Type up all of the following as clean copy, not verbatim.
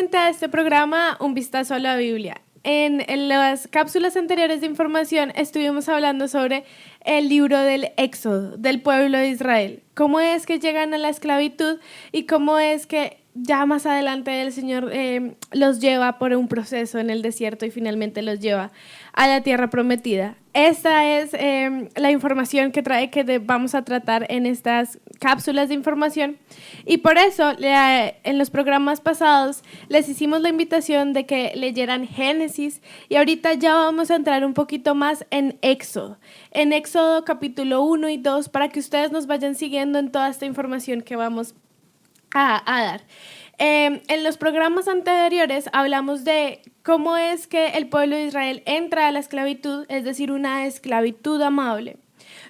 nuevamente a este programa Un Vistazo a la Biblia. En las cápsulas anteriores de información estuvimos hablando sobre el libro del Éxodo, del pueblo de Israel. Cómo es que llegan a la esclavitud y cómo es que ya más adelante el Señor los lleva por un proceso en el desierto y finalmente los lleva a la tierra prometida. Esta es la información que vamos a tratar en estas cápsulas de información, y por eso en los programas pasados les hicimos la invitación de que leyeran Génesis, y ahorita ya vamos a entrar un poquito más en Éxodo capítulo 1 y 2, para que ustedes nos vayan siguiendo en toda esta información que vamos a dar. En los programas anteriores hablamos de cómo es que el pueblo de Israel entra a la esclavitud, es decir, una esclavitud amable.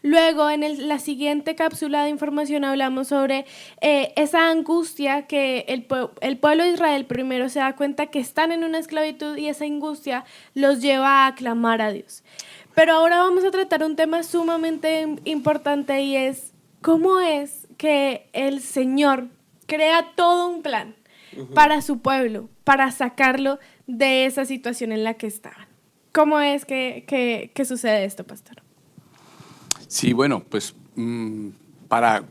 Luego, en la siguiente cápsula de información hablamos sobre esa angustia que el pueblo de Israel primero se da cuenta que están en una esclavitud, y esa angustia los lleva a clamar a Dios. Pero ahora vamos a tratar un tema sumamente importante, y es cómo es que el Señor crea todo un plan para su pueblo, para sacarlo de esa situación en la que estaban. ¿Cómo es que sucede esto, pastor? Sí, bueno, pues para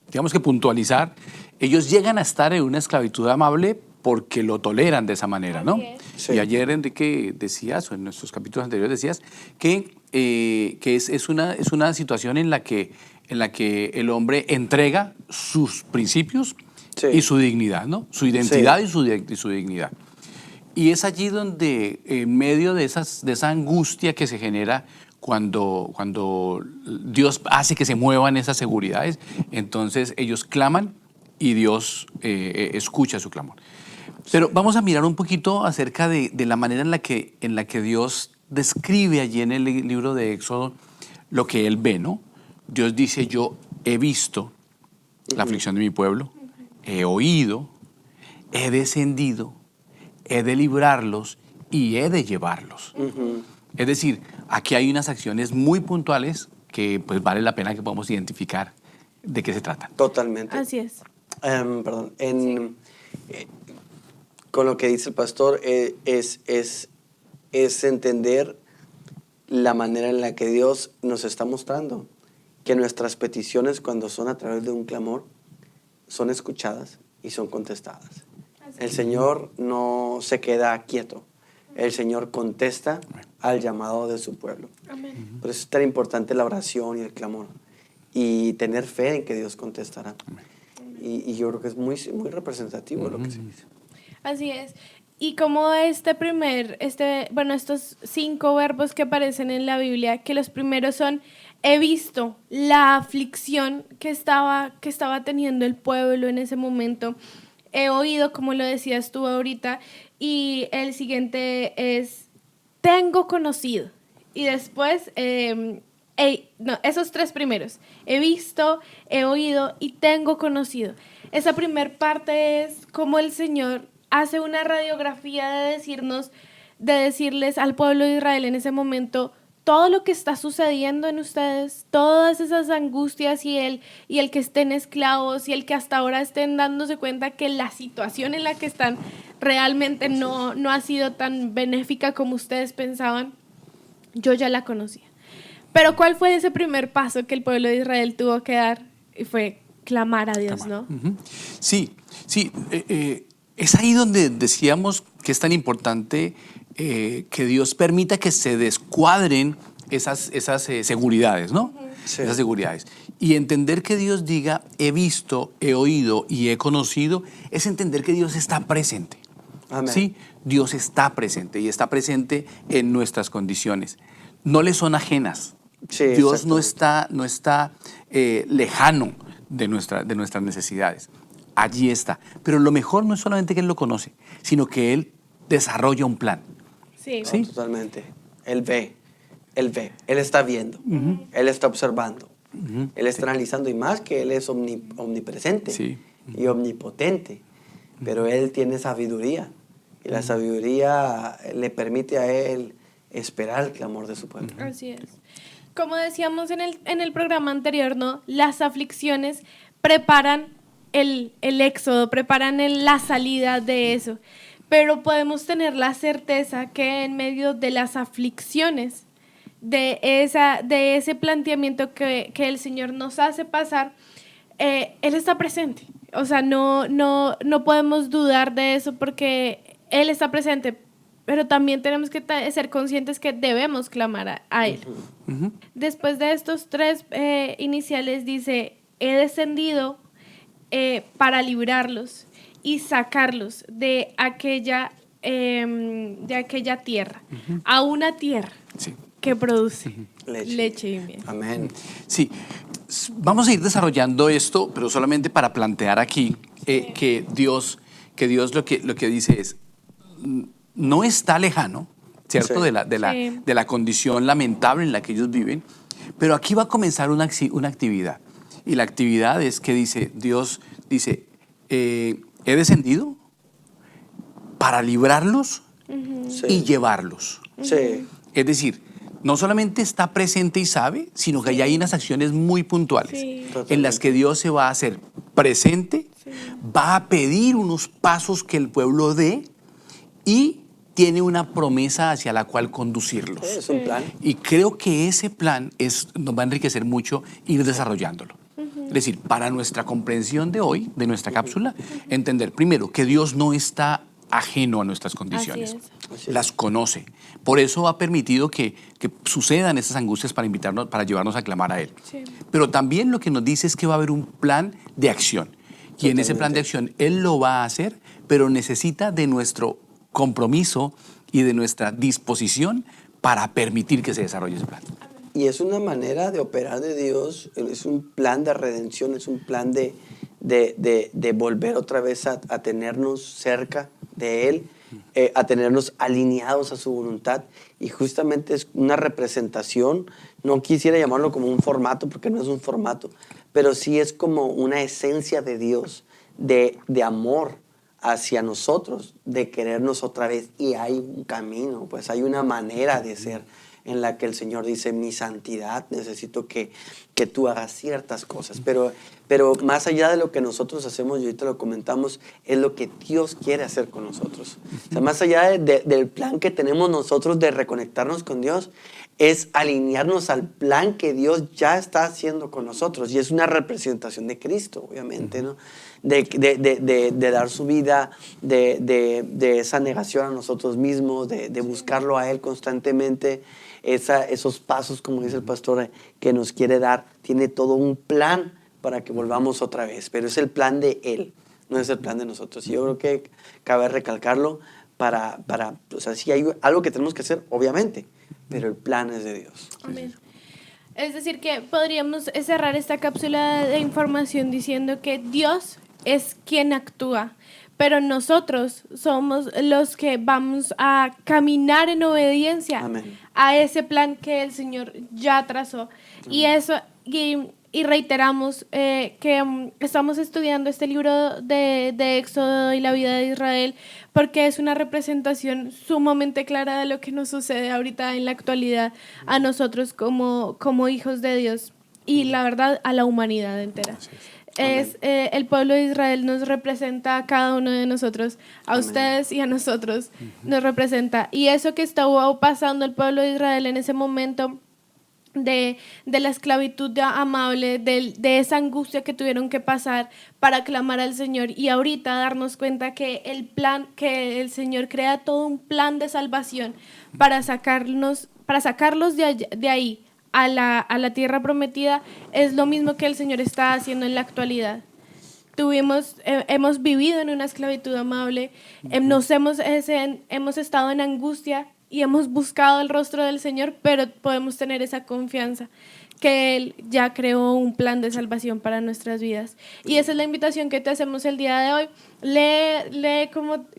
digamos que puntualizar, ellos llegan a estar en una esclavitud amable porque lo toleran de esa manera, ¿no? Sí. Y ayer, Enrique, decías, o en nuestros capítulos anteriores decías, que es una situación en la que el hombre entrega sus principios, sí, y su dignidad, ¿no? Su identidad, sí, y su dignidad. Y es allí donde, en medio de esa angustia que se genera cuando Dios hace que se muevan esas seguridades, entonces ellos claman y Dios escucha su clamor. Pero vamos a mirar un poquito acerca de la manera en la que Dios describe allí en el libro de Éxodo lo que Él ve, ¿no? Dios dice: yo he visto la aflicción de mi pueblo, he oído, he descendido, he de librarlos y he de llevarlos. Es decir, aquí hay unas acciones muy puntuales que pues vale la pena que podamos identificar de qué se trata. Totalmente. Así es. Con lo que dice el pastor, es entender la manera en la que Dios nos está mostrando que nuestras peticiones, cuando son a través de un clamor, son escuchadas y son contestadas. El Señor no se queda quieto. El Señor contesta al llamado de su pueblo. Amén. Por eso es tan importante la oración y el clamor, y tener fe en que Dios contestará. Y yo creo que es muy, muy representativo lo que se dice. Así es. Y como estos 5 verbos que aparecen en la Biblia, que los primeros son: he visto la aflicción que estaba teniendo el pueblo en ese momento. He oído, como lo decías tú ahorita, y el siguiente es: tengo conocido. Y después, esos 3 primeros: he visto, he oído y tengo conocido. Esa primer parte es como el Señor hace una radiografía de decirles al pueblo de Israel en ese momento todo lo que está sucediendo en ustedes, todas esas angustias, y el que estén esclavos, y el que hasta ahora estén dándose cuenta que la situación en la que están realmente no ha sido tan benéfica como ustedes pensaban. Yo ya la conocía. Pero ¿cuál fue ese primer paso que el pueblo de Israel tuvo que dar? Y fue clamar a Dios, ¿no? Sí. Es ahí donde decíamos que es tan importante que Dios permita que se descuadren esas seguridades, ¿no? Sí. Esas seguridades. Y entender que Dios diga: he visto, he oído y he conocido, es entender que Dios está presente. Amén. Sí, Dios está presente, y está presente en nuestras condiciones. No le son ajenas. Sí, Dios no está lejano de nuestras necesidades. Allí está. Pero lo mejor no es solamente que Él lo conoce, sino que Él desarrolla un plan. Sí. ¿Sí? No, totalmente. Él ve. Él está viendo. Él está observando. Él está analizando, y más que Él es omnipresente y omnipotente. Pero Él tiene sabiduría. Y la sabiduría le permite a Él esperar el clamor de su pueblo. Así es. Como decíamos en el programa anterior, ¿no? Las aflicciones preparan el éxodo, preparan la salida de eso. Pero podemos tener la certeza que en medio de las aflicciones, de ese planteamiento que el Señor nos hace pasar, Él está presente. O sea, no podemos dudar de eso porque Él está presente, pero también tenemos que ser conscientes que debemos clamar a Él. Ujú. Después de estos 3 iniciales dice, he descendido para librarlos y sacarlos de aquella tierra, a una tierra Sí. que produce Leche. leche y miel. Amén. Sí, vamos a ir desarrollando esto, pero solamente para plantear aquí que Dios lo que dice es, no está lejano, ¿cierto? Sí. De la condición lamentable en la que ellos viven, pero aquí va a comenzar una actividad. Y la actividad es que Dios dice, he descendido para librarlos Sí. y llevarlos. Sí. Es decir, no solamente está presente y sabe, sino que hay unas acciones muy puntuales Sí. en las que Dios se va a hacer presente, va a pedir unos pasos que el pueblo dé y tiene una promesa hacia la cual conducirlos. Es un plan. Y creo que ese plan nos va a enriquecer mucho ir desarrollándolo. Es decir, para nuestra comprensión de hoy, de nuestra cápsula, entender primero que Dios no está ajeno a nuestras condiciones, Así las conoce. Por eso ha permitido que sucedan esas angustias para invitarnos, para llevarnos a clamar a Él. Sí. Pero también lo que nos dice es que va a haber un plan de acción. Y en ese plan de acción Él lo va a hacer, pero necesita de nuestro compromiso y de nuestra disposición para permitir que se desarrolle ese plan. Y es una manera de operar de Dios, es un plan de redención, es un plan de volver otra vez a tenernos cerca de Él, a tenernos alineados a su voluntad. Y justamente es una representación, no quisiera llamarlo como un formato, porque no es un formato, pero sí es como una esencia de Dios, de amor hacia nosotros, de querernos otra vez. Y hay un camino, pues hay una manera de ser en la que el Señor dice, mi santidad, necesito que tú hagas ciertas cosas. Pero más allá de lo que nosotros hacemos, y ahorita lo comentamos, es lo que Dios quiere hacer con nosotros. O sea, más allá del plan que tenemos nosotros de reconectarnos con Dios, es alinearnos al plan que Dios ya está haciendo con nosotros. Y es una representación de Cristo, obviamente, ¿no? De dar su vida, de esa negación a nosotros mismos, de buscarlo a Él constantemente. Esos pasos, como dice el pastor, que nos quiere dar, tiene todo un plan para que volvamos otra vez, pero es el plan de Él, no es el plan de nosotros. Y yo creo que cabe recalcarlo o sea, sí hay algo que tenemos que hacer, obviamente, pero el plan es de Dios. Amén. Es decir, que podríamos cerrar esta cápsula de información diciendo que Dios es quien actúa, pero nosotros somos los que vamos a caminar en obediencia Amén. a ese plan que el Señor ya trazó. Y eso, y reiteramos que estamos estudiando este libro de Éxodo y la vida de Israel porque es una representación sumamente clara de lo que nos sucede ahorita en la actualidad a nosotros como hijos de Dios y la verdad a la humanidad entera. El pueblo de Israel nos representa a cada uno de nosotros, a Amén. ustedes y a nosotros nos representa. Y eso que estaba pasando el pueblo de Israel en ese momento de la esclavitud amable, de esa angustia que tuvieron que pasar para clamar al Señor y ahorita darnos cuenta que que el Señor crea todo un plan de salvación para sacarlos de ahí a la tierra prometida, es lo mismo que el Señor está haciendo en la actualidad. Hemos vivido en una esclavitud amable, hemos estado en angustia y hemos buscado el rostro del Señor, pero podemos tener esa confianza que Él ya creó un plan de salvación para nuestras vidas. Y esa es la invitación que te hacemos el día de hoy. Lee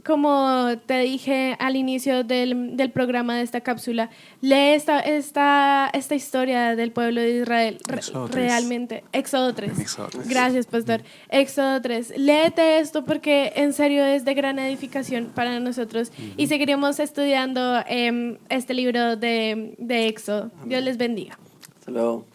como te dije al inicio del programa de esta cápsula, lee esta historia del pueblo de Israel. Éxodo 3. Realmente. Éxodo 3. Éxodo 3. Gracias, pastor. Éxodo 3. Léete esto porque en serio es de gran edificación para nosotros. Y seguiremos estudiando este libro de Éxodo. Dios les bendiga. Hasta luego.